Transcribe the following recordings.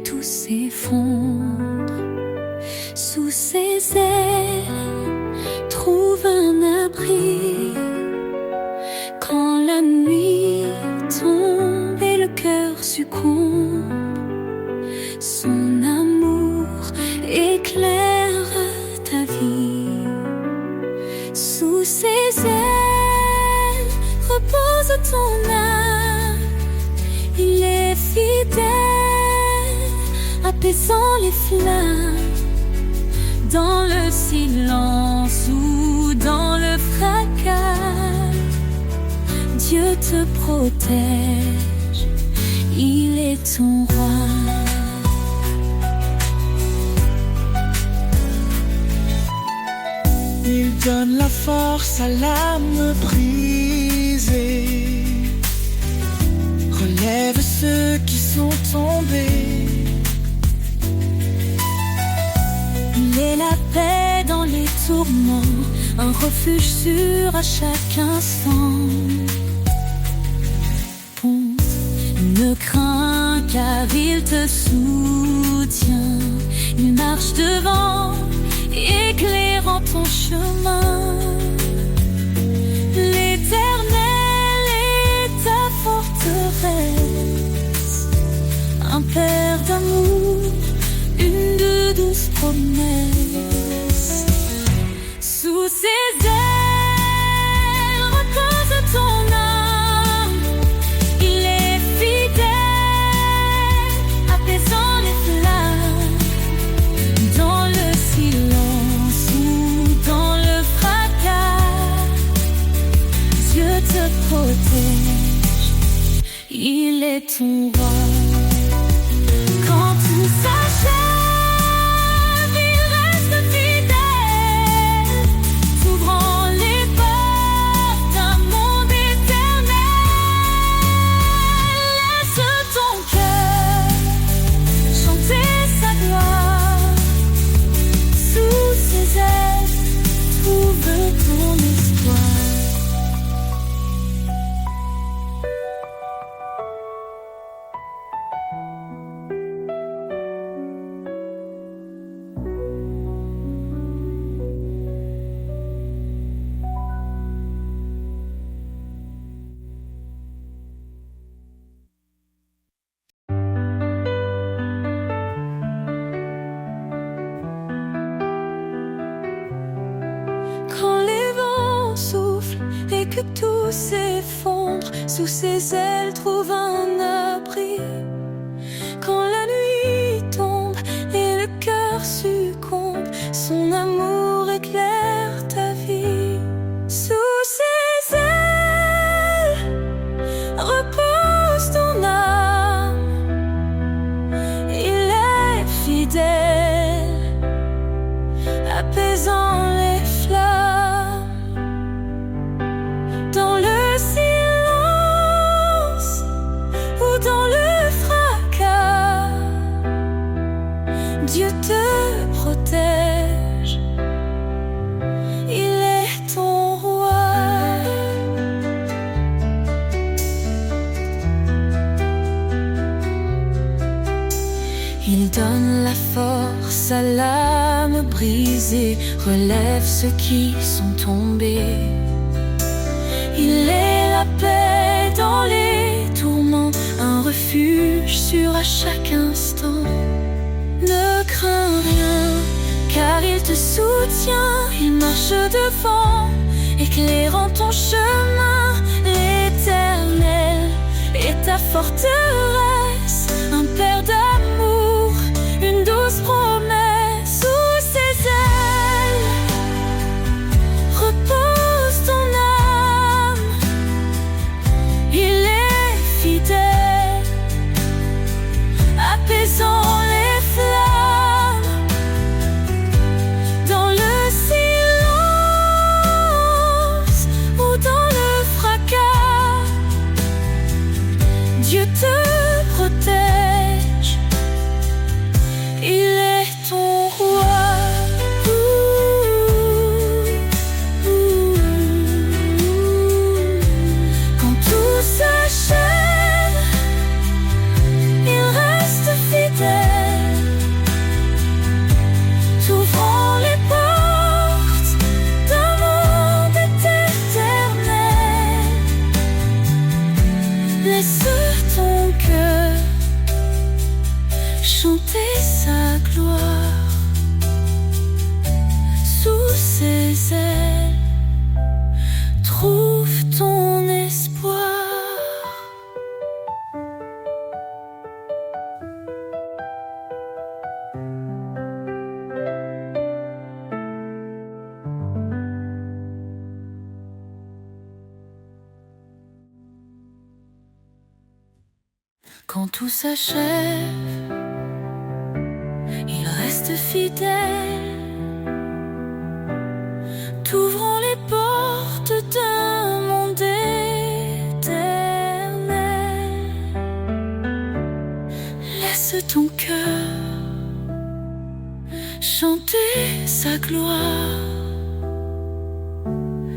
tout s'effondre. Sous ses ailes, trouve un abri. Quand la nuit tombe et le cœur succombe, son amour éclaire ta vie. Sous ses ailes repose ton âme. Il est fidèle, apaisant les flammes. Dans le silence ou dans le fracas, Dieu te protège, il est ton roi. Il donne la force à l'âme brisée, relève ceux qui sont tombés. Il est la paix dans les tourments, un refuge sûr à chaque instant. Ponte, ne crains car il te soutient. Il marche devant, éclairant ton chemin. L'Éternel est ta forteresse, un Père d'amour, une de douces promesses. Sous ses ailes repose ton âme. Il est fidèle, apaisant les flammes. Dans le silence ou dans le fracas, Dieu te protège, il est ton roi. Quand tout s'achève, il reste fidèle, t'ouvrant les portes d'un monde éternel. Laisse ton cœur chanter sa gloire. Sous ses ailes, trouve ton espoir. Quand les vents soufflent et que tout s'effondre, sous ses ailes trouve un abri. Quand la nuit tombe et le cœur succombe, son amour éclaire ta vie. Sous ses ailes repose ton âme. Il est fidèle, apaisant les flammes. Dans le silence ou dans le fracas, Dieu te protège, il est ton roi. Il donne la force à l'âme brisée, relève ceux qui sont tombés. Il est la paix dans les tourments, un refuge sûr à chaque instant. Ne crains rien, car il te soutient. Il marche devant, éclairant ton chemin. L'Éternel est ta forteresse, un Père d'amour, une douce promesse. Sous ses ailes repose ton âme. Il est fidèle, apaisant les flammes. Dans le silence ou dans le fracas, Dieu te protège, chanter sa gloire. Sous ses ailes, trouve ton espoir. Quand tout s'achève, il reste fidèle, t'ouvrant les portes d'un monde éternel. Laisse ton cœur chanter sa gloire.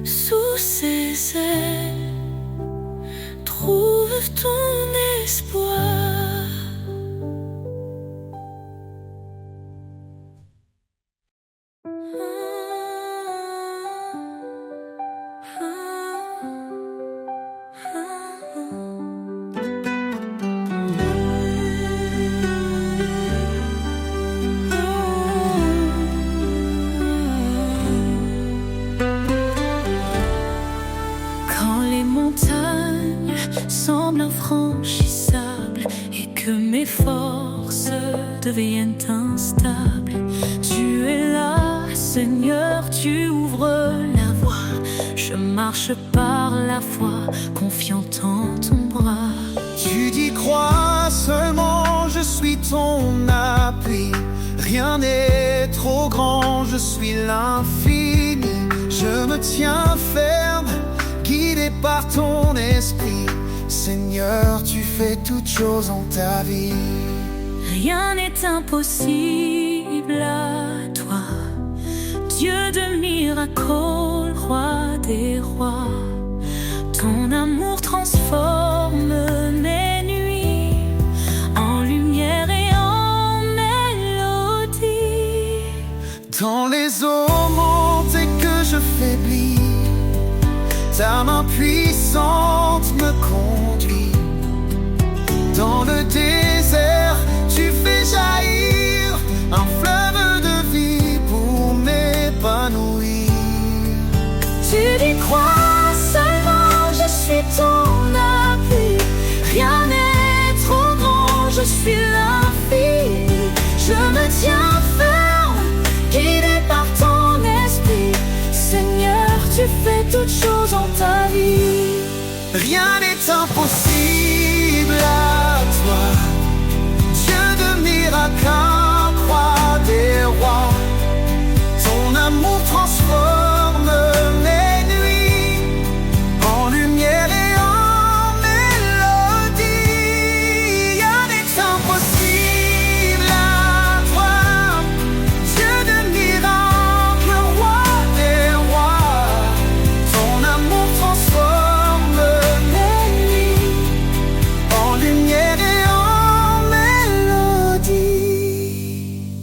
Sous ses ailes, trouve ton espoir. Quand les montagnes semblent infranchissables et que mes forces deviennent instables, tu es là, Seigneur, tu ouvres la voie. Je marche par la foi, confiant en ton bras. Tu dis crois seulement, je suis ton appui. Rien n'est trop grand, je suis l'infini. Je me tiens ferme, guidé par ton esprit. Seigneur, tu fais toutes choses en ta vie. Rien n'est impossible à toi, Dieu de miracles, roi des rois. Ton amour transforme mes nuits en lumière et en mélodie. Dans les eaux montées que je faiblis, ta main puissante me conduit. Dans le désert, tu fais jaillir un fleuve de vie pour m'épanouir. Tu dis crois seulement, je suis ton appui. Rien n'est trop grand, je suis l'infini. Je me tiens ferme, guidé par ton esprit. Seigneur, tu fais toutes choses en ta vie. Rien n'est impossible à toi, Dieu de miracles, roi des rois. Ton amour transforme mes nuits en lumière et en mélodie. Rien n'est impossible à toi, Dieu de miracles, roi des rois. Ton amour transforme mes nuits en lumière et en mélodie.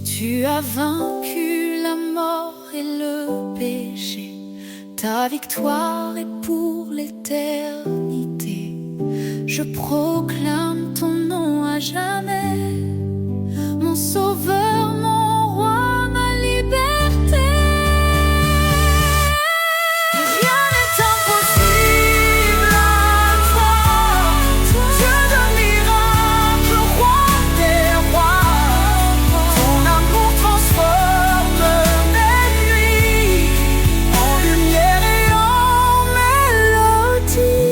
Tu as vaincu la mort et le péché. Ta victoire est pour l'éternité. Je proclame ton nom à jamais, mon sauveur, mon roi, ma liberté. Rien n'est impossible à toi, Dieu de miracles, roi des rois. Ton amour transforme mes nuits en lumière et en mélodie.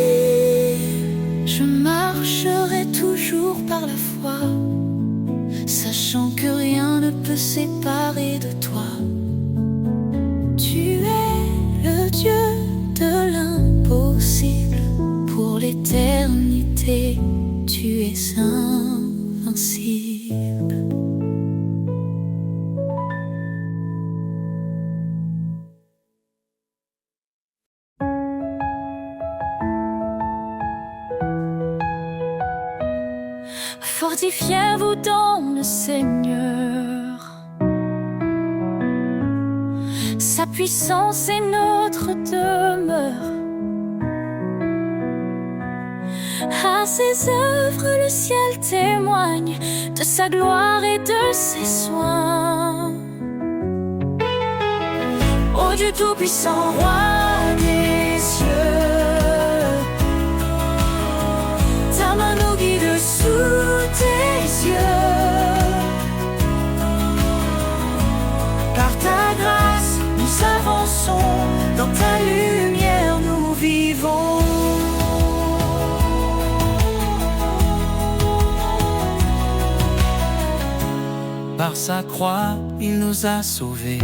Je marcherai toujours par la foi, sachant que rien ne peut séparer de toi. Tu es le Dieu de l'impossible. Pour l'éternité, tu es invincible. Fortifiez-vous dans le Seigneur. Sa puissance est notre demeure. Par ses œuvres, le ciel témoigne de sa gloire et de ses soins. Ô Dieu Tout-Puissant, Roi des cieux, ta main nous guide sous tes yeux. Par ta grâce, nous avançons, dans ta lumière nous vivons. Par sa croix, il nous a sauvés.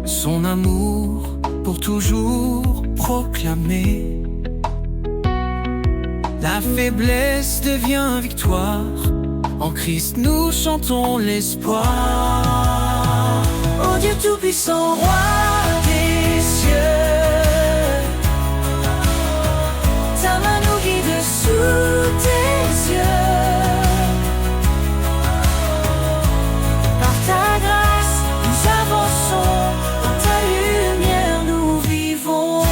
Son amour pour toujours proclamer. La faiblesse devient victoire. En Christ nous chantons l'espoir. Ô Dieu Tout-Puissant, Roi des cieux, ta main nous guide sous tes yeux. Par ta grâce, nous avançons, dans ta lumière nous vivons.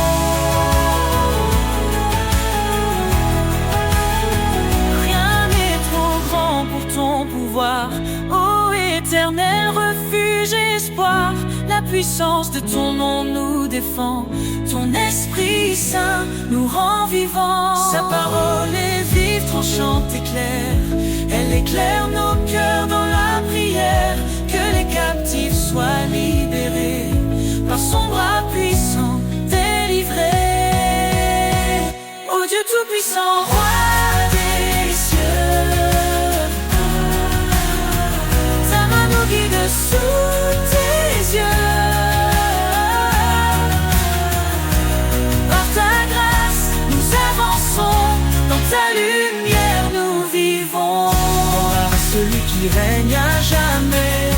Rien n'est trop grand pour ton pouvoir, ô éternel refuge et espoir. La puissance de ton nom nous défend, ton Esprit Saint nous rend vivants. Sa parole est vive, tranchante et claire, elle éclaire nos cœurs dans la prière. Que les captifs soient libérés, par son bras puissant délivrés. Ô Dieu Tout-Puissant, Roi des cieux, ta main nous guide sous tes yeux. Par ta grâce, nous avançons, dans ta lumière nous vivons. Gloire à celui qui règne à jamais,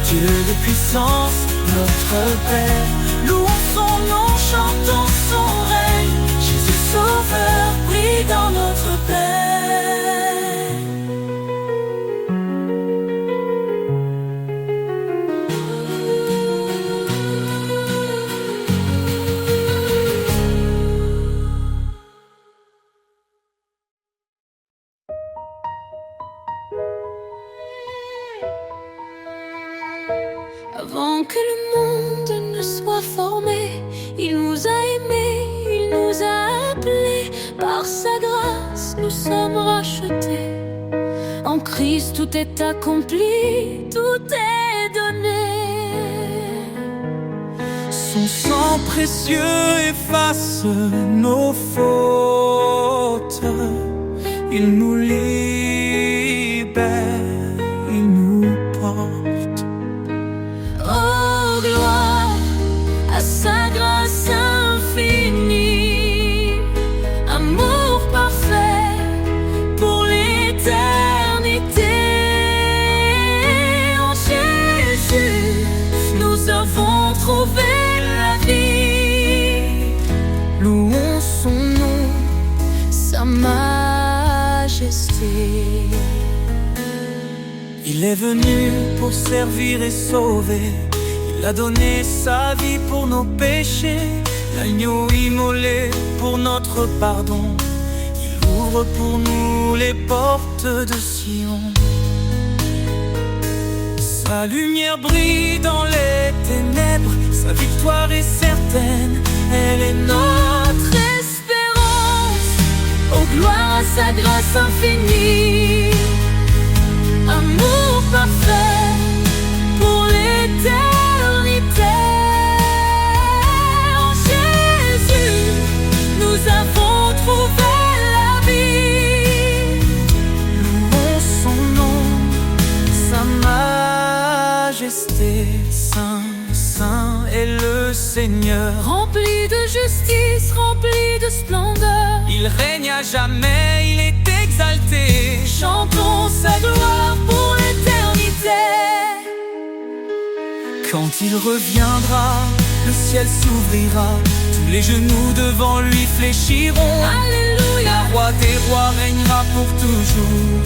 Dieu de puissance, notre Père. Louons son nom, chantons son règne. Jésus Sauveur brille dans notre paix. Avant que le monde ne soit formé, il nous a aimés, il nous a appelés. Par sa grâce, nous sommes rachetés. En Christ, tout est accompli, tout est donné. Son sang précieux efface nos fautes. Il nous libère, il nous porte. Oh, gloire à sa grâce infinie, amour parfait pour l'éternité. En Jésus, nous avons trouvé la vie. Louons son nom, Sa majesté. il est venu pour servir et sauver. Il a donné sa vie pour nos péchés, l'agneau immolé pour notre pardon. Il ouvre pour nous les portes de Sion. Sa lumière brille dans les ténèbres, sa victoire est certaine, elle est notre Espérance, oh gloire à sa grâce infinie, amour parfait pour l'éternité. En Jésus, nous avons trouvé la vie. Louons son nom, sa majesté. Saint, saint est le Seigneur, Rempli de justice, rempli de splendeur, il règne à jamais, il est exalté. chantons sa gloire pour l'éternité. Quand il reviendra, le ciel s'ouvrira, tous les genoux devant lui fléchiront. Alléluia, Le roi des rois régnera pour toujours,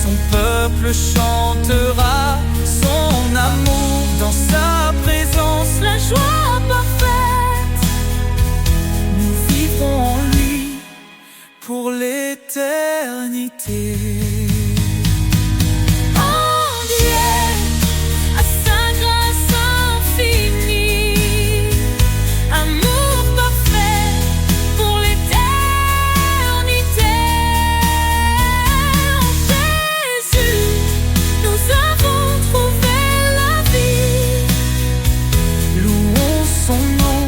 son peuple chantera son amour. Dans sa présence, la joie parfaite, nous vivrons en lui, l'éternité. Oh Dieu, à sa grâce infinie, amour parfait pour l'éternité. En Jésus, nous avons trouvé la vie. Louons son nom,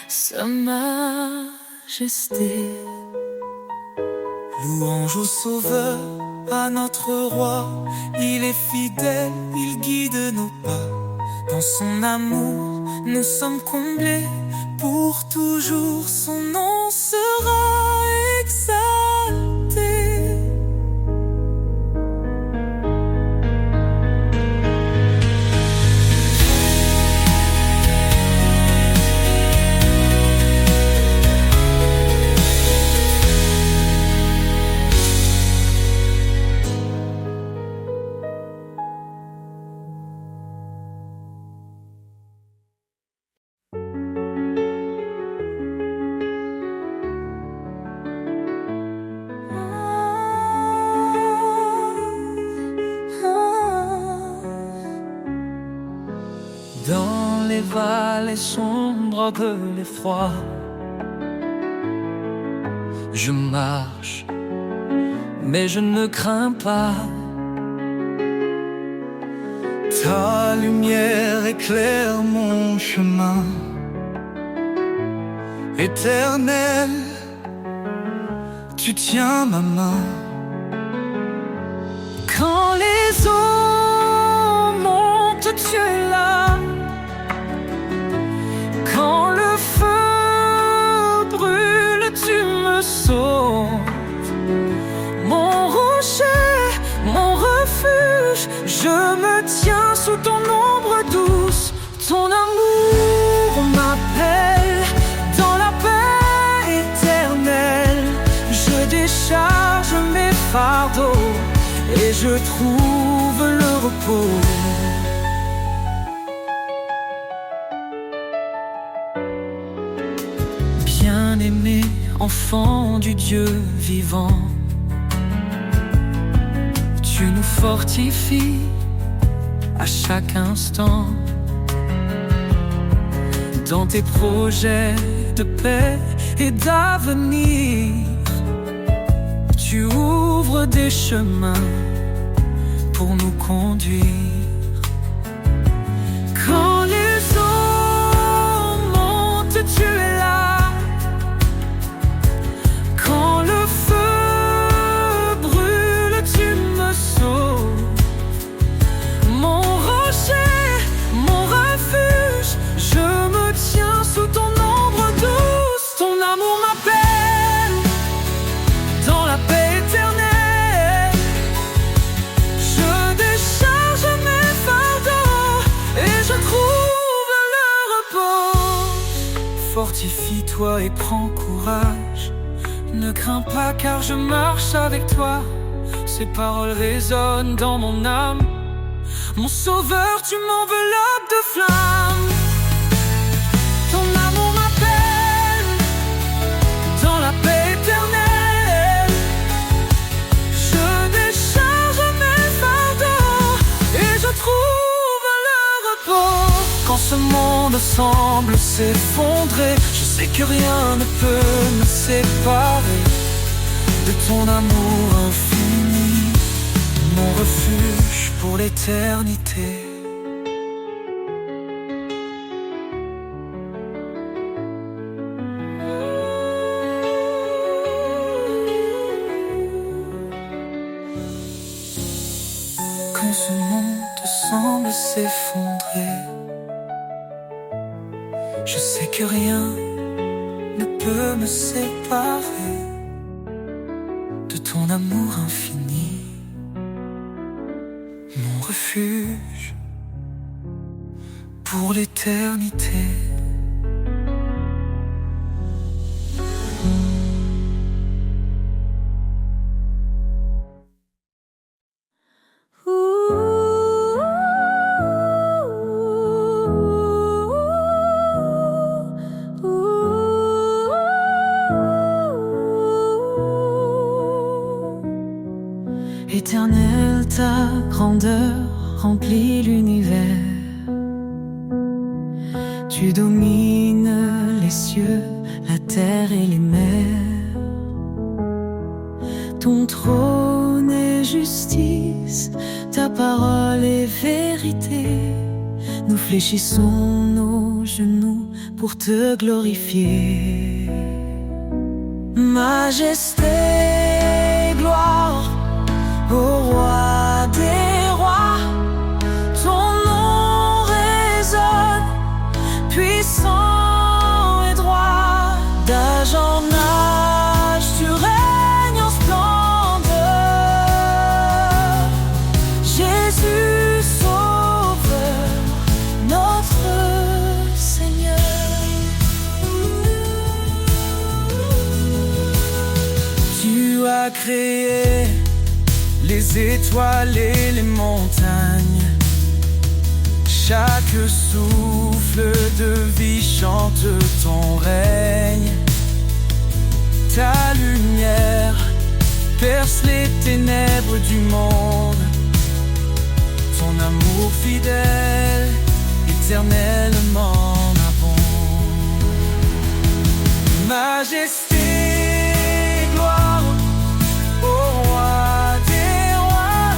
Sa majesté. louange au Sauveur, à notre Roi. Il est fidèle, il guide nos pas. Dans son amour, nous sommes comblés. Pour toujours, son nom sera exalté. Dans les vallées sombres de l'effroi, je marche, mais je ne crains pas. Ta lumière éclaire mon chemin. Éternel, tu tiens ma main. Quand les eaux montent, tu es là. Quand le feu brûle, tu me sauves. Mon rocher, mon refuge, je me tiens sous ton ombre douce. Ton amour m'appelle dans la paix éternelle. Je décharge mes fardeaux et je trouve le repos. Bien-aimé, enfant du Dieu vivant, tu nous fortifies à chaque instant. Dans tes projets de paix et d'avenir, tu ouvres des chemins pour nous conduire. Quand les eaux montent, tu es là. Quand le feu brûle, tu me sauves. Mon rocher, mon refuge, je me tiens sous ton ombre douce. Ton amour m'appelle dans la paix éternelle. Je décharge mes fardeaux et je trouve le repos. Fortifie-toi et prends courage. Ne crains pas car je marche avec toi. Ces paroles résonnent dans mon âme. Mon sauveur, tu m'enveloppes de flammes. Ton amour m'appelle dans la paix éternelle. Je décharge mes fardeaux et je trouve le repos. Quand ce monde semble s'effondrer, je sais que rien ne peut me séparer de ton amour infini, mon refuge pour l'éternité. Quand ce monde semble s'effondrer, je sais que rien ne peut me séparer de ton amour infini, mon refuge pour l'éternité. Seule ta grandeur remplit l'univers. Tu domines les cieux, la terre et les mers. Ton trône est justice, ta parole est vérité. Nous fléchissons nos genoux pour te glorifier. Majesté, gloire au roi des rois. Ton nom résonne, puissant et droit. D'âge en âge, tu règnes en splendeur. Jésus, Sauveur, notre Seigneur. Tu as créé les étoiles et les montagnes. Chaque souffle de vie chante ton règne. Ta lumière perce les ténèbres du monde. Ton amour fidèle, éternellement abonde. Majesté, gloire au roi des rois.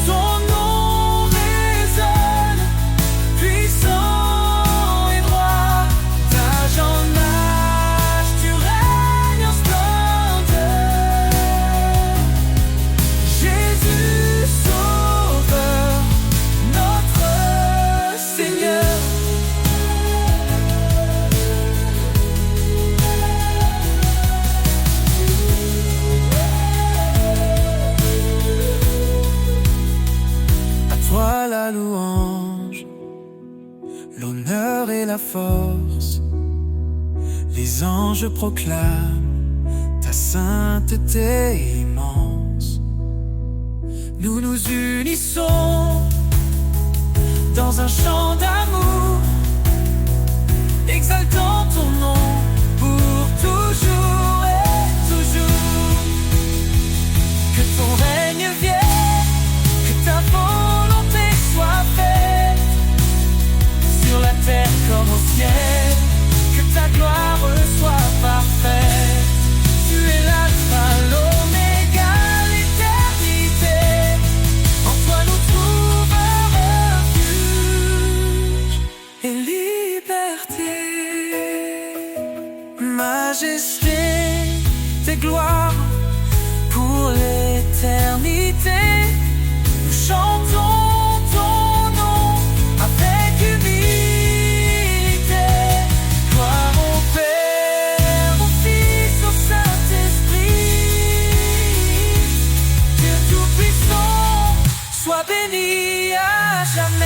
Ton nom résonne, puissant et droit. D'âge en âge, tu règnes en splendeur. Jésus, Sauveur, notre Seigneur. À toi la louange, l'honneur et la force. Les anges proclament ta sainteté immense. Nous nous unissons dans un chant d'amour, exaltant ton nom pour toujours et toujours. Que ton règne vienne, que ta volonté soit faite, sur la terre comme au ciel, que ta gloire soit parfaite. Tu es l'alpha, l'oméga, l'éternité. En toi nous trouvons refuge et liberté. Majesté, tes gloires pour l'éternité. Nous chantons ton nom avec humilité. Gloire au Père, au Fils, au Saint-Esprit. Dieu Tout-Puissant, sois béni à jamais.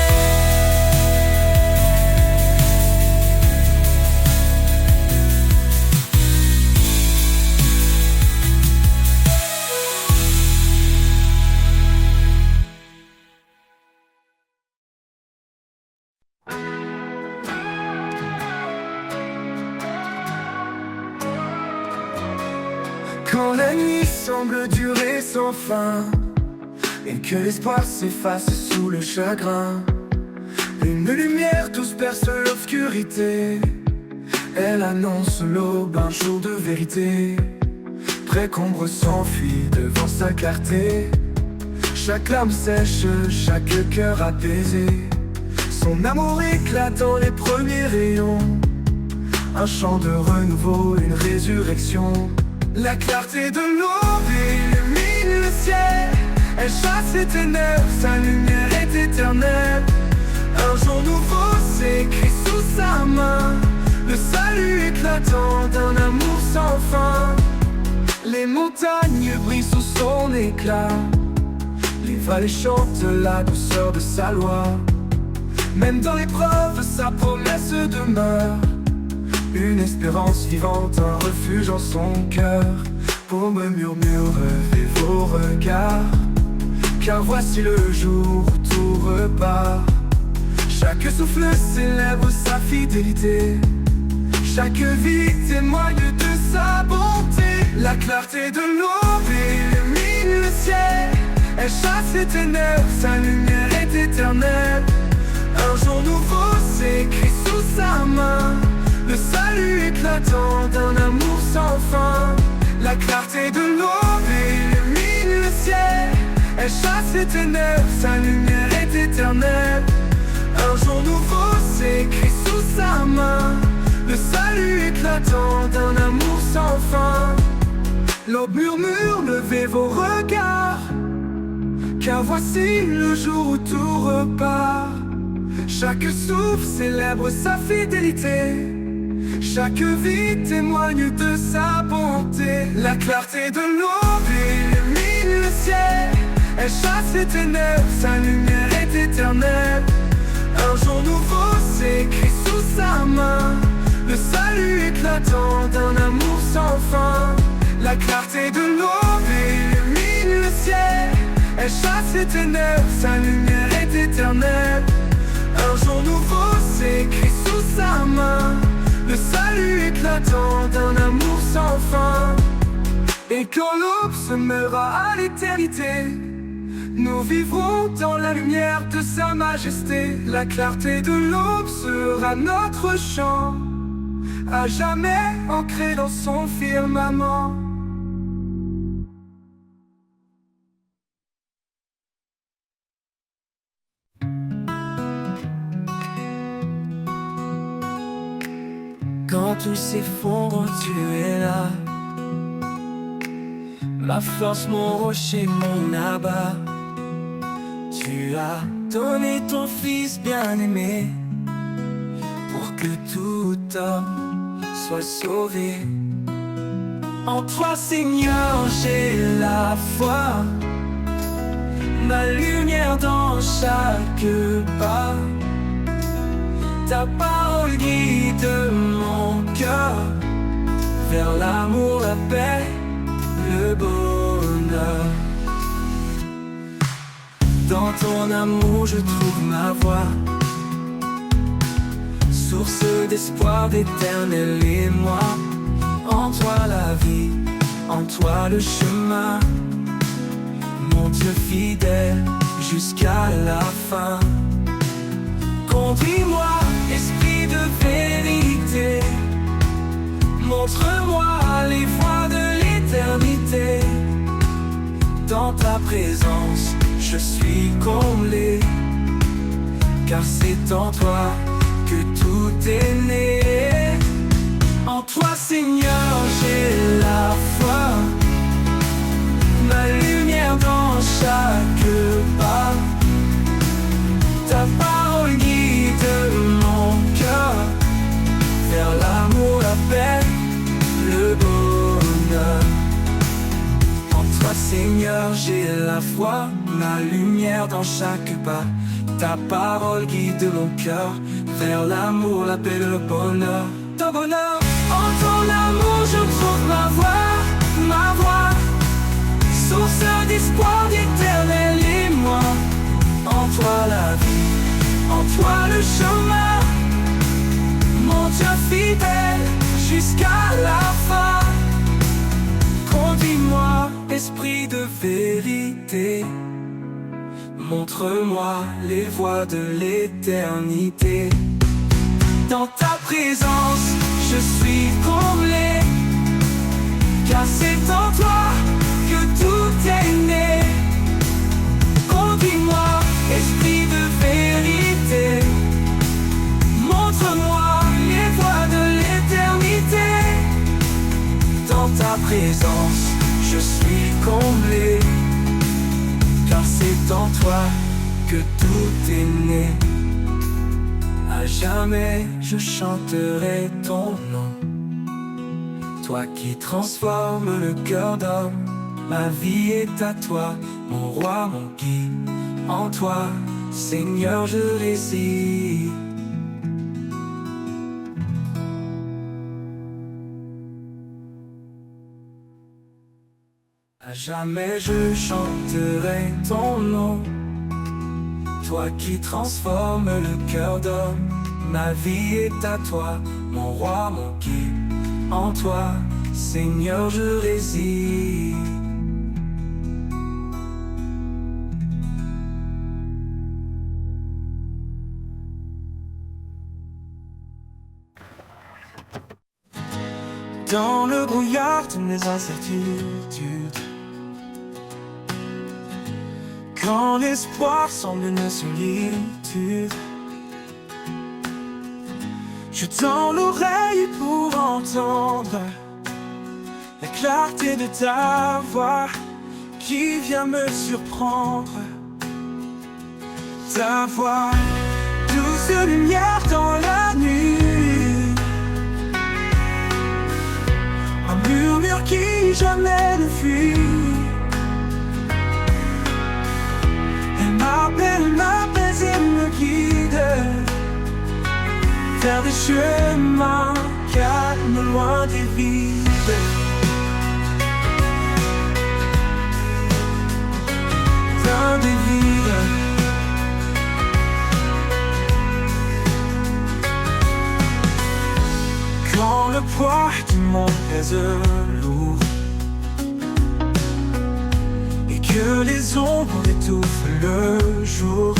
Quand la nuit semble durer sans fin et que l'espoir s'efface sous le chagrin, une lumière douce perce l'obscurité. Elle annonce l'aube, un jour de vérité. Précombre s'enfuit devant sa clarté. Chaque larme sèche, chaque cœur apaisé. Son amour éclate dans les premiers rayons. Un chant de renouveau, une résurrection. La clarté de l'aube illumine le ciel. Elle chasse les ténèbres, sa lumière est éternelle. Un jour nouveau s'écrit sous sa main. Le salut éclatant d'un amour sans fin. Les montagnes brillent sous son éclat. Les vallées chantent la douceur de sa loi. Même dans l'épreuve, sa promesse demeure. Une espérance vivante, un refuge en son cœur. Pour me murmurer vos regards, car voici le jour où tout repart. Chaque souffle célèbre sa fidélité. Chaque vie témoigne de sa bonté. La clarté de l'aube illumine le ciel. Elle chasse les ténèbres, sa lumière est éternelle. Un jour nouveau s'écrit sous sa main, le salut éclatant d'un amour sans fin. La clarté de l'aube illumine le ciel. Elle chasse les ténèbres, sa lumière est éternelle. Un jour nouveau s'écrit sous sa main, le salut éclatant d'un amour sans fin. L'aube murmure, levez vos regards, car voici le jour où tout repart. Chaque souffle célèbre sa fidélité, chaque vie témoigne de sa bonté. La clarté de l'aube illumine le ciel. Elle chasse les ténèbres, sa lumière est éternelle. Un jour nouveau s'écrit sous sa main, le salut éclatant d'un amour sans fin. La clarté de l'aube illumine le ciel. Elle chasse les ténèbres, sa lumière est éternelle. Un jour nouveau s'écrit sous sa main, le salut éclatant d'un amour sans fin. Et quand l'aube se mêlera à l'éternité, nous vivrons dans la lumière de sa majesté. La clarté de l'aube sera notre chant, à jamais ancré dans son firmament. Quand tout s'effondre, tu es là. Ma force, mon rocher, mon abat. Tu as donné ton fils bien-aimé pour que tout homme soit sauvé. En toi, Seigneur, j'ai la foi, ma lumière dans chaque pas. Ta parole guide mon cœur vers l'amour, la paix, le bonheur. Dans ton amour je trouve ma voie, source d'espoir, d'éternel émoi. En toi la vie, en toi le chemin, mon Dieu fidèle jusqu'à la fin. Conduis-moi, esprit de vérité, montre-moi les voies de l'éternité. Dans ta présence, je suis comblé, car c'est en toi que tout est né. En toi, Seigneur, j'ai la foi, ma lumière dans chaque pas. Ta parole guide mon cœur vers l'amour, la paix, le bonheur. En toi, Seigneur, j'ai la foi, ma lumière dans chaque pas. Ta parole guide mon cœur vers l'amour, la paix, le bonheur. Ton bonheur, en ton amour, je trouve ma voix, source d'espoir, d'éternel émoi. En toi la vie, en toi le chemin, mon Dieu fidèle jusqu'à la fin. Conduis-moi, esprit de vérité, montre-moi les voies de l'éternité. Dans ta présence, je suis comblé, car c'est en toi que tout est né. Conduis-moi, esprit de vérité, montre-moi les voies de l'éternité. Dans ta présence, je suis comblé, car c'est en toi que tout est né. À jamais je chanterai ton nom, toi qui transformes le cœur d'homme. Ma vie est à toi, mon roi, mon guide. En toi, Seigneur, je réside. À jamais je chanterai ton nom, toi qui transformes le cœur d'homme. Ma vie est à toi, mon roi, mon guide. En toi, Seigneur, je réside. dans le brouillard de mes incertitudes. Quand l'espoir semble une solitude, je tends l'oreille pour entendre la clarté de ta voix qui vient me surprendre. Ta voix, douce lumière dans la nuit, un murmure qui jamais ne fuit. Elle m'apaise et me guide vers des chemins calmes, loin des vides. Loin des vides. Quand le poids du monde pèse lourd et que les ombres étouffent le jour,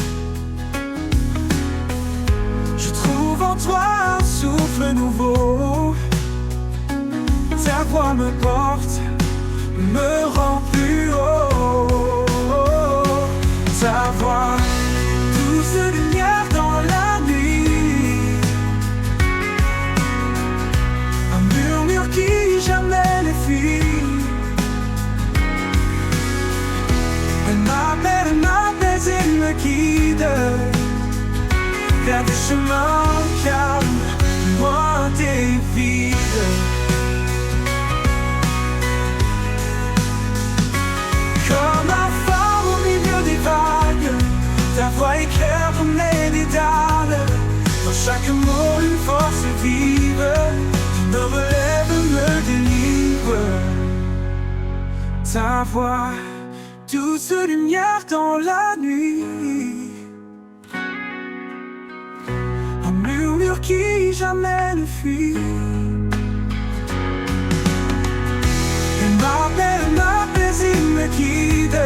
je trouve en toi un souffle nouveau. Ta voix me porte, me rend plus haut. Ta voix, douce lumière dans la nuit, un murmure qui jamais ne fuit. Elle m'apaise et me guide vers des chemins calmes, loin des vides. Comme un phare au milieu des vagues, ta voix éclaire comme les dédales. Dans chaque mot une force vive qui me relève, me délivre. Ta voix, douce lumière dans la nuit, un murmure qui jamais ne fuit. Elle m'apaise et me guide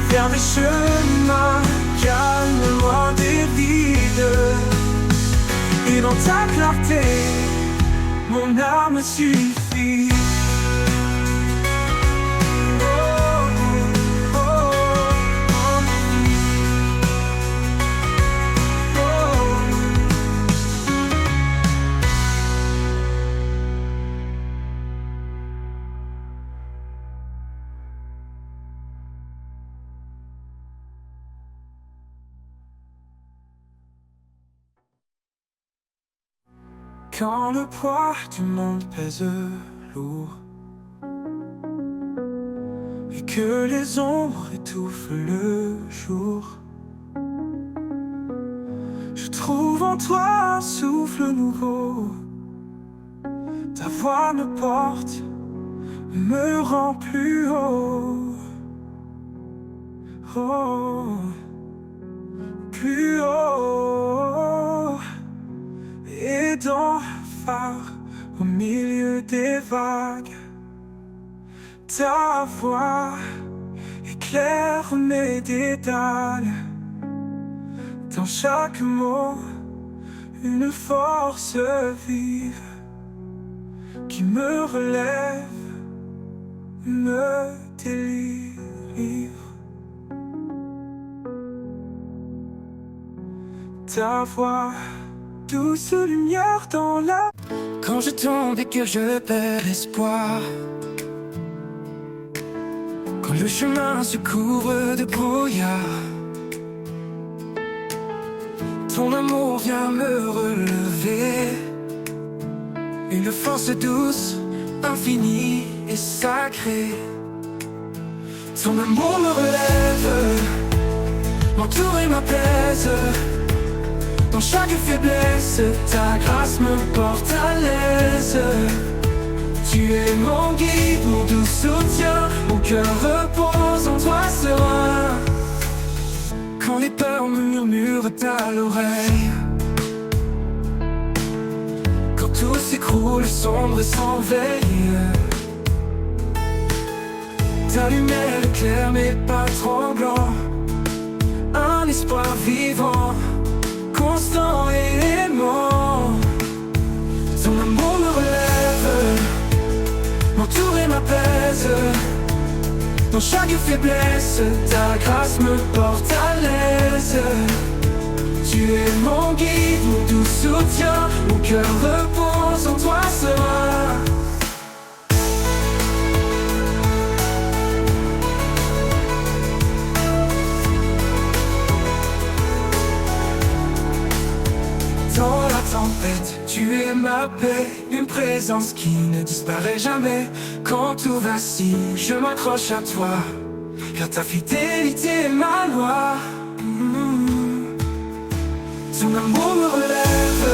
vers des chemins calmes, loin des vides. Et dans ta clarté, mon âme suffit. Quand le poids du monde pèse lourd et que les ombres étouffent le jour, je trouve en toi un souffle nouveau. Ta voix me porte, me rend plus haut. Oh, plus haut. Et dans le phare, au milieu des vagues, ta voix éclaire mes dédales. Dans chaque mot, une force vive qui me relève, me délivre. Ta voix, douce lumière dans la... Quand je tombe et que je perds espoir, quand le chemin se couvre de brouillard, ton amour vient me relever. Une force douce, infinie et sacrée. Ton amour me relève, m'entoure et m'apaise. Dans chaque faiblesse, ta grâce me porte à l'aise. Tu es mon guide, mon doux soutien. Mon cœur repose en toi serein. Quand les peurs murmurent à l'oreille, quand tout s'écroule, sombre et sans veille, ta lumière éclaire mes pas tremblants. Un espoir vivant, constant et aimant. Ton amour me relève, chaque faiblesse, ta grâce me porte à l'aise. Tu es mon guide, mon doux soutien, mon cœur repose en toi serein. Dans la tempête, tu es ma paix, une présence qui ne disparaît jamais. Quand tout vacille, je m'accroche à toi, car ta fidélité est ma loi. Ton amour me relève,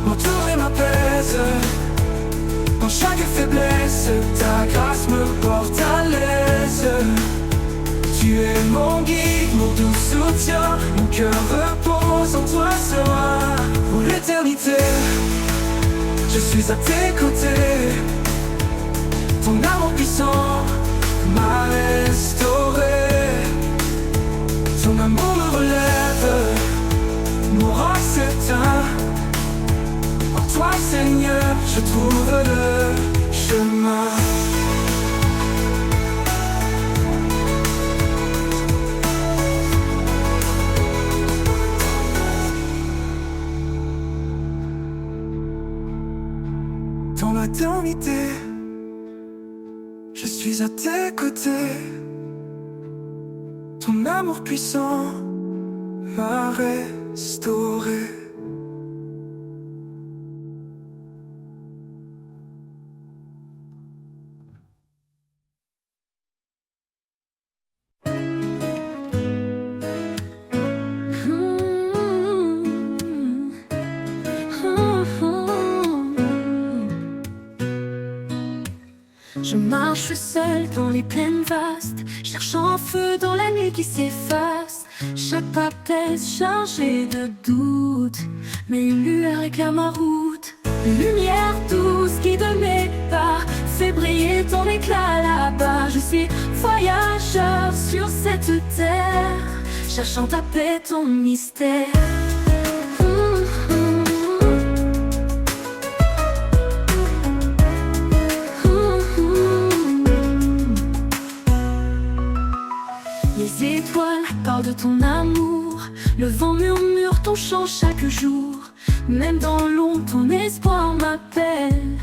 m'entoure et m'apaise. Dans chaque faiblesse, ta grâce me porte à l'aise. Tu es mon guide, mon doux soutien, mon cœur repose en toi serein. Pour l'éternité, je suis à tes côtés. Ton amour puissant m'a restauré. Ton amour me relève, mon roc s'éteint. En toi Seigneur, je trouve le chemin. Dans l'éternité, je suis à tes côtés. Ton amour puissant m'a restauré. Je marche seule dans les plaines vastes, cherchant feu dans la nuit qui s'efface. Chaque pas pèse chargé de doutes, mais une lueur éclaire ma route. Une lumière douce qui de mes pas fait briller ton éclat là-bas. Je suis voyageur sur cette terre, cherchant ta paix, ton mystère. Les étoiles parlent de ton amour, le vent murmure ton chant chaque jour. Même dans l'ombre, ton espoir m'appelle,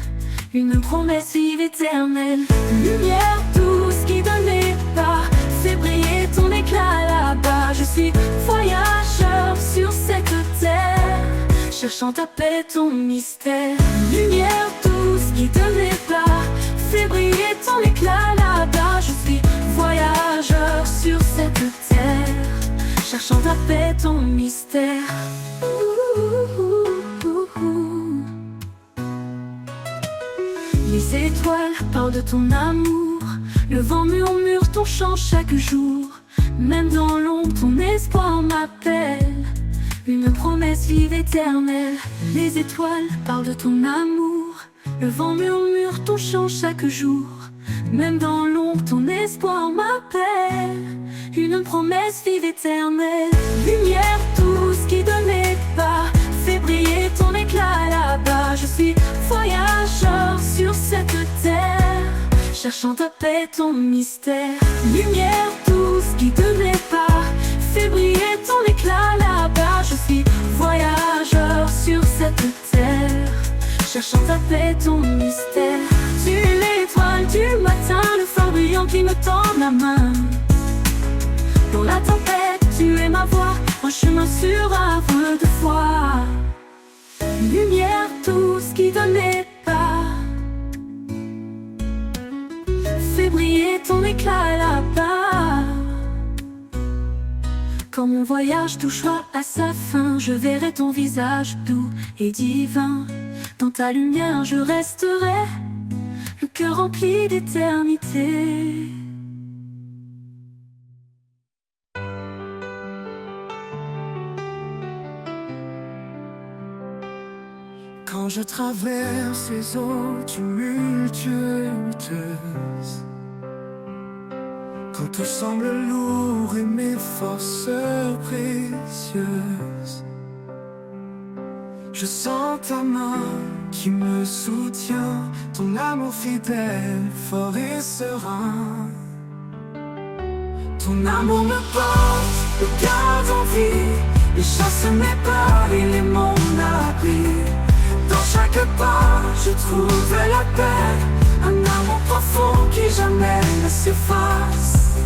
une promesse vive éternelle. Lumière douce qui donne mes pas, fait briller ton éclat là-bas. Je suis voyageur sur cette terre, cherchant ta paix, ton mystère. Lumière douce qui donne mes pas, fait briller ton éclat là-bas. Je suis voyageur sur cette terre, cherchant ta paix, ton mystère. Les étoiles parlent de ton amour, le vent murmure ton chant chaque jour. Même dans l'ombre, ton espoir m'appelle, une promesse vive éternelle. Les étoiles parlent de ton amour, le vent murmure ton chant chaque jour. Même dans l'ombre, ton espoir m'appelle, une promesse vive éternelle. Lumière douce qui donne mes pas, fait briller ton éclat là-bas. Je suis voyageur sur cette terre, cherchant ta paix, ton mystère. Lumière douce qui donne mes pas, fait briller ton éclat là-bas. Je suis voyageur sur cette terre, cherchant ta paix, ton mystère. Tu es l'étoile du matin, le phare brillant qui me tend la main. Dans la tempête, tu es ma voix, un chemin sûr havre de foi. Une lumière douce qui donne mes pas, fait briller ton éclat là-bas. Quand mon voyage touchera à sa fin, je verrai ton visage doux et divin. Dans ta lumière je resterai, le cœur rempli d'éternité. Quand je traverse les eaux tumultueuses, quand tout semble lourd et mes forces précieuses, je sens ta main qui me soutient, ton amour fidèle, fort et serein. Ton amour me porte, me garde en vie, et chasse mes peurs, il est mon abri. Dans chaque pas, je trouve la paix, un amour profond qui jamais ne s'efface.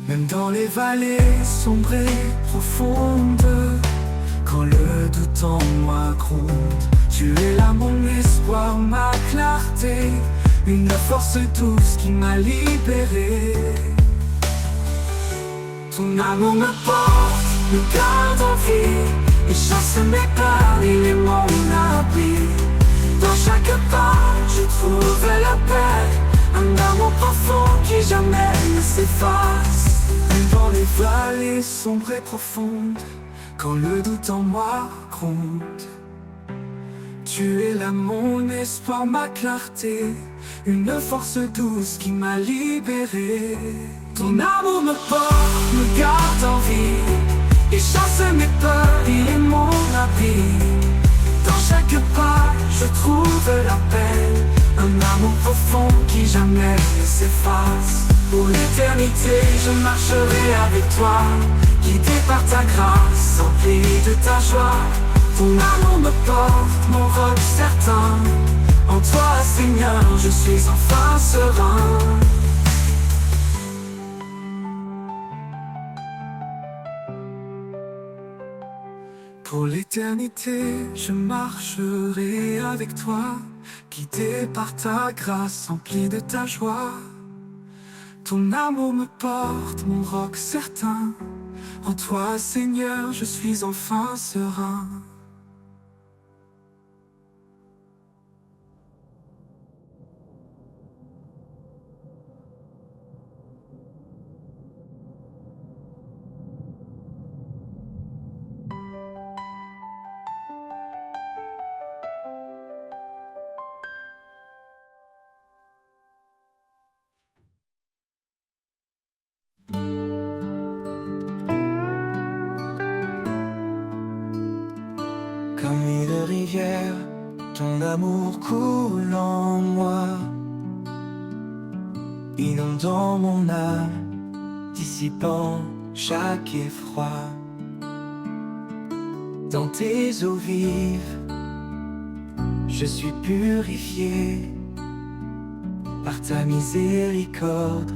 Même dans les vallées sombres et profondes, quand le doute en moi gronde, tu es là mon espoir, ma clarté, une force douce qui m'a libéré. Ton amour me porte, me garde en vie, et chasse mes peurs, il est mon abri. Dans chaque pas, je trouve la paix, un amour profond qui jamais ne s'efface. Même dans les vallées sombres et profondes, quand le doute en moi gronde, tu es là mon espoir, ma clarté, une force douce qui m'a libéré. Ton amour me porte, me garde en vie, et chasse mes peurs, il est mon abri. Dans chaque pas, je trouve la paix, un amour profond qui jamais ne s'efface. Pour l'éternité, je marcherai avec toi, guidé par ta grâce, empli de ta joie. Ton amour me porte, mon roc certain, en toi, Seigneur, je suis enfin serein. Pour l'éternité, je marcherai avec toi, guidé par ta grâce, empli de ta joie. Ton amour me porte, mon roc certain, en toi, Seigneur, je suis enfin serein. Comme une rivière, ton amour coule en moi, inondant mon âme, dissipant chaque effroi. Dans tes eaux vives, je suis purifié, par ta miséricorde,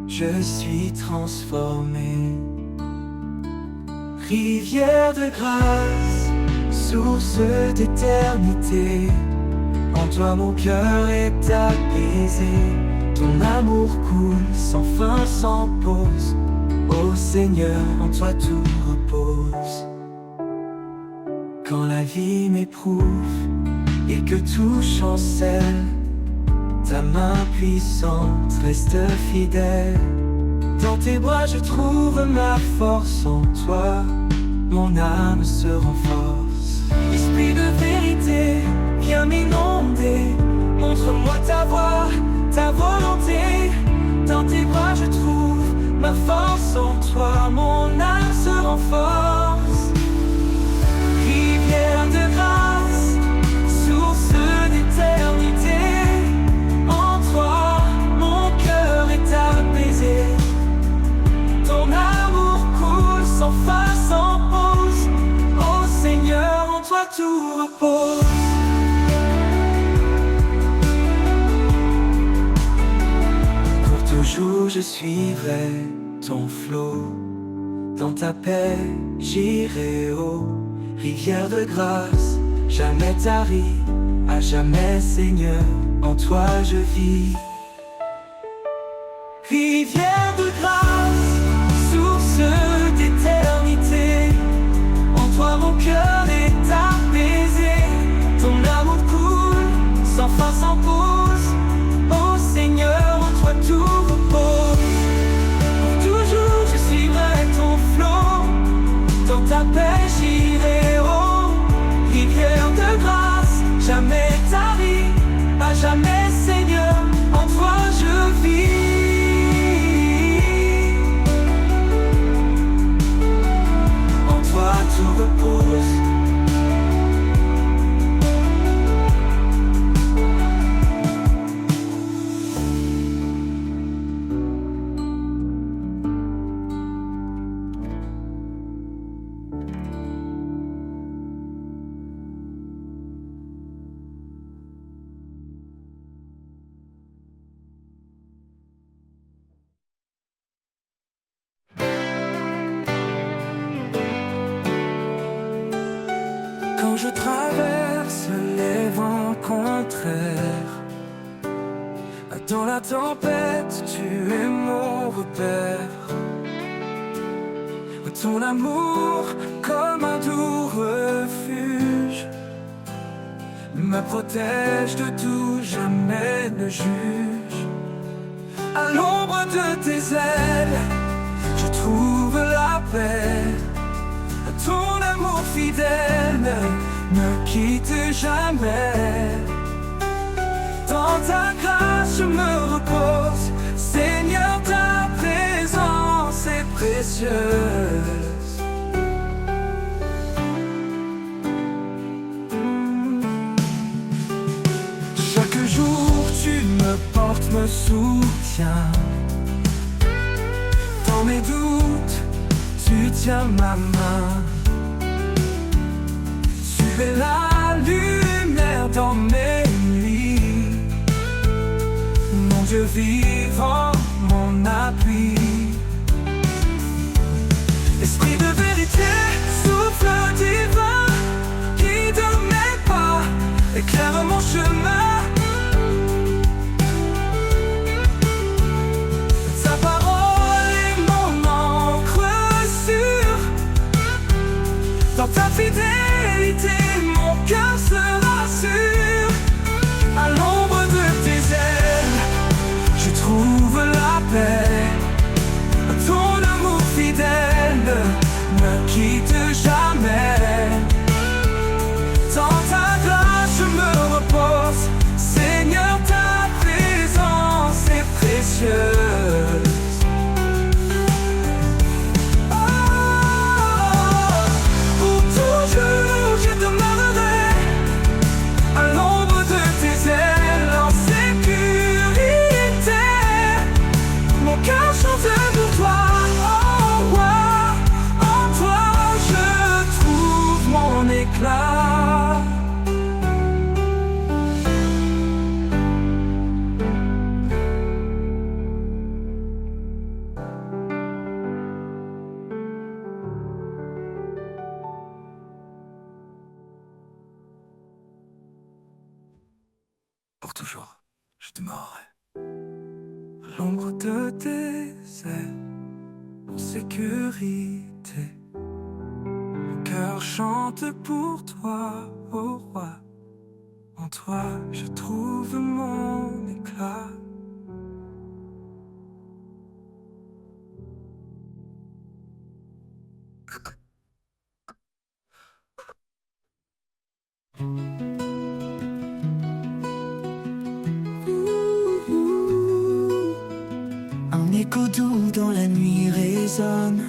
je suis transformé. Rivière de grâce, source d'éternité, en toi mon cœur est apaisé. Ton amour coule sans fin, sans pause. Ô Seigneur, en toi tout repose. Quand la vie m'éprouve et que tout chancelle, ta main puissante reste fidèle. Dans tes bras je trouve ma force, en toi mon âme se renforce. Esprit de vérité, viens m'inonder, montre-moi ta voie, ta volonté. Dans tes bras je trouve ma force, en toi mon âme se renforce. Rivière de grâce, source d'éternité, en toi mon cœur est apaisé. Ton amour coule sans fin, sans pause. Ô Seigneur, en toi tout repose. Pour toujours je suivrai ton flot, dans ta paix j'irai haut. Rivière de grâce, jamais tarie, à jamais Seigneur, en toi je vis. Rivière de grâce, source d'éternité, en toi mon cœur est apaisé. Ton amour coule sans fin, sans pause. Ô Seigneur, en toi tout repose. Pour toujours je suivrai ton flot, dans ta paix j'irai haut. Rivière de grâce, jamais tarie, à jamais Seigneur, en toi je vis. je traverse les vents contraires, dans la tempête, tu es mon repère. Ton amour, comme un doux refuge, me protège de tout, jamais ne juge. À l'ombre de tes ailes, je trouve la paix. Ton amour fidèle ne me quitte jamais. Dans ta grâce je me repose, Seigneur, ta présence est précieuse. Chaque jour tu me portes, me soutiens. Dans mes doutes, tu tiens ma main. Tu es la lumière dans mes nuits, mon Dieu vivant, mon appui. Esprit de vérité, souffle divin, guide mes pas, éclaire mon chemin. Ta parole est mon encre sûre, dans ta fidélité mon cœur se rassure. À l'ombre de tes ailes, je trouve la paix. Ton amour fidèle ne me quitte jamais. Dans ta grâce je me repose, Seigneur, ta présence est précieuse. Pour toujours je demeurerai à l'ombre de tes ailes, en sécurité. Mon cœur chante pour toi, oh roi. En toi je trouve mon éclat. Pour toujours, je demeurerai à l'ombre de tes ailes, en sécurité. Mon cœur chante pour toi, ô roi. En toi, je trouve mon éclat. Un écho doux dans la nuit résonne,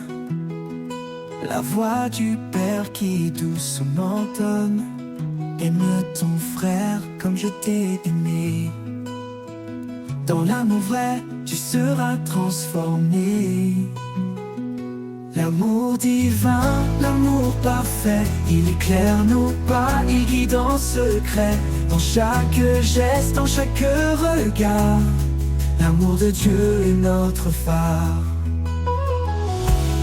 la voix du Père qui doucement donne. Aime ton frère comme je t'ai aimé. Dans l'amour vrai, tu seras transformé. L'amour divin, l'amour parfait, il éclaire nos pas, il guide en secret. Dans chaque geste, dans chaque regard, l'amour de Dieu est notre phare.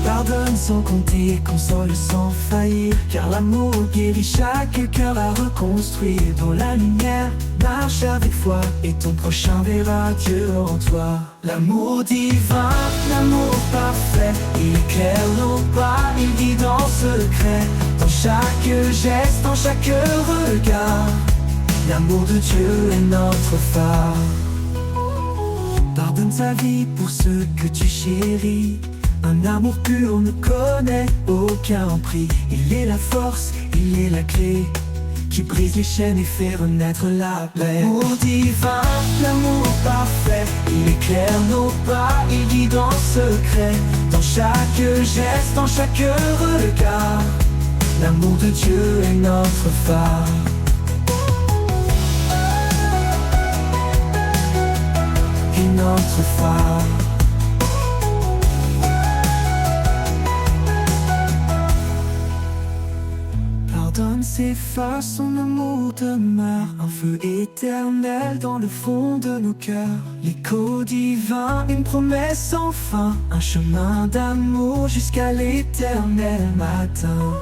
Pardonne sans compter, console sans faillir, car l'amour guérit chaque cœur à reconstruire. Dans la lumière, marche avec foi, et ton prochain verra Dieu en toi. L'amour divin, l'amour parfait, il éclaire nos pas, il guide en secret. Dans chaque geste, dans chaque regard, l'amour de Dieu est notre phare. Pardonne sa vie pour ceux que tu chéris. Un amour pur ne connaît aucun prix. Il est la force, il est la clé qui brise les chaînes et fait renaître la paix. L'amour divin, l'amour parfait, il éclaire nos pas, il guide en secret. Dans chaque geste, dans chaque regard, l'amour de Dieu est notre phare. Et notre phare. Pardonne ses faces, son amour demeure un feu éternel dans le fond de nos cœurs. L'écho divin, une promesse sans fin, un chemin d'amour jusqu'à l'éternel matin.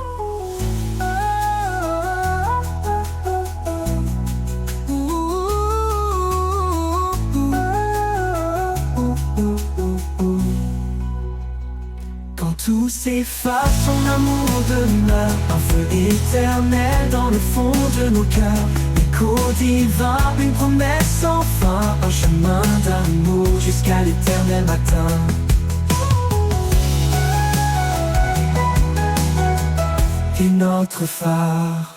fasse son amour demeure un feu éternel dans le fond de nos cœurs. Écho divin, une promesse sans fin, un chemin d'amour jusqu'à l'éternel matin. Et notre phare.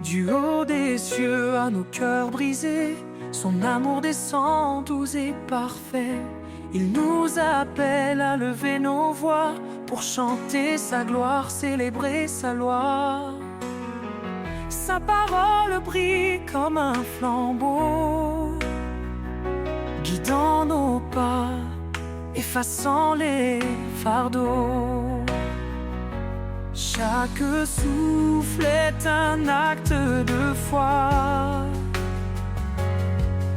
Du haut des cieux à nos cœurs brisés, son amour descend doux et parfait. Il nous appelle à lever nos voix pour chanter sa gloire, célébrer sa loi. Sa parole brille comme un flambeau, guidant nos pas, effaçant les fardeaux. Chaque souffle est un acte de foi,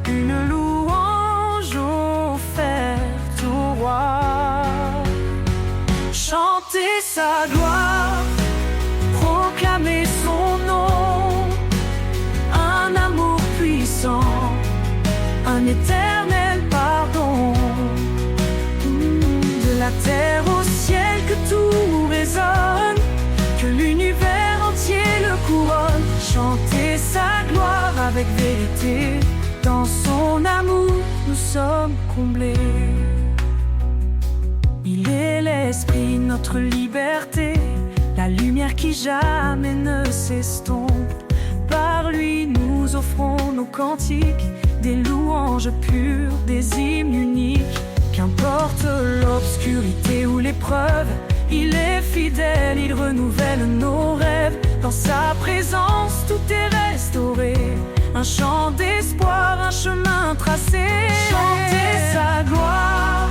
une louange offerte au roi. Chanter sa gloire, proclamer son nom, un amour puissant, un éternel pardon. De la terre au ciel que tout résonne, que l'univers entier le couronne. Chanter sa gloire avec vérité, dans son amour nous sommes comblés. Il est l'esprit, notre liberté, la lumière qui jamais ne s'estompe. Par lui nous offrons nos cantiques, des louanges pures, des hymnes uniques. Qu'importe l'obscurité ou l'épreuve, il est fidèle, il renouvelle nos rêves. Dans sa présence tout est restauré, un chant d'espoir, un chemin tracé. Chanter sa gloire,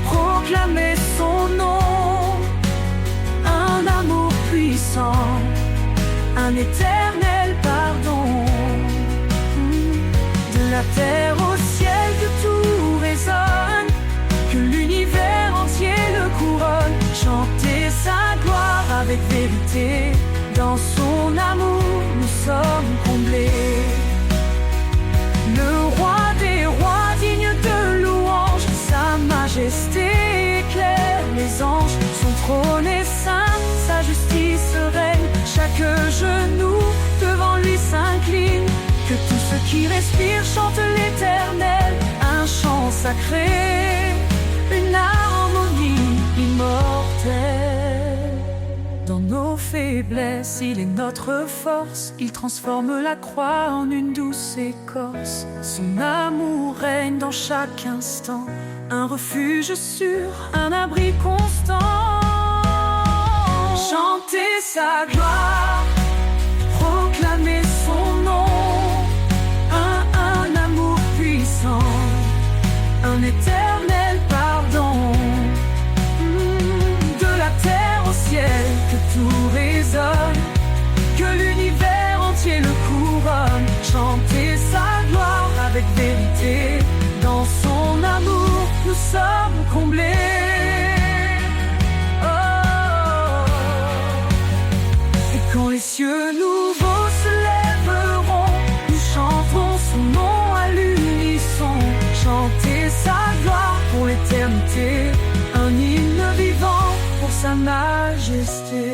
proclamer son nom, un amour puissant, un éternel pardon. De la terre au ciel que tout résonne, que l'univers entier le couronne. Chanter sa gloire avec vérité, dans son amour nous sommes comblés. Le roi des rois digne de louange, sa majesté éclaire les anges. Son trône est saint, sa justice règne, chaque genou devant lui s'incline. Que tous ceux qui respirent chantent l'éternel, un chant sacré, une harmonie immortelle. Dans nos faiblesses, il est notre force, il transforme la croix en une douce écorce. Son amour règne dans chaque instant, un refuge sûr, un abri constant. Chanter sa gloire, proclamer son nom, un amour puissant, un éternel pardon. De la terre au ciel que tout résonne, que l'univers entier le couronne. Chanter sa gloire avec vérité, dans son amour nous sommes comblés. Oh. Et quand les cieux nouveaux se lèveront, nous chanterons son nom à l'unisson. Chanter sa gloire pour l'éternité, un hymne vivant pour sa majesté.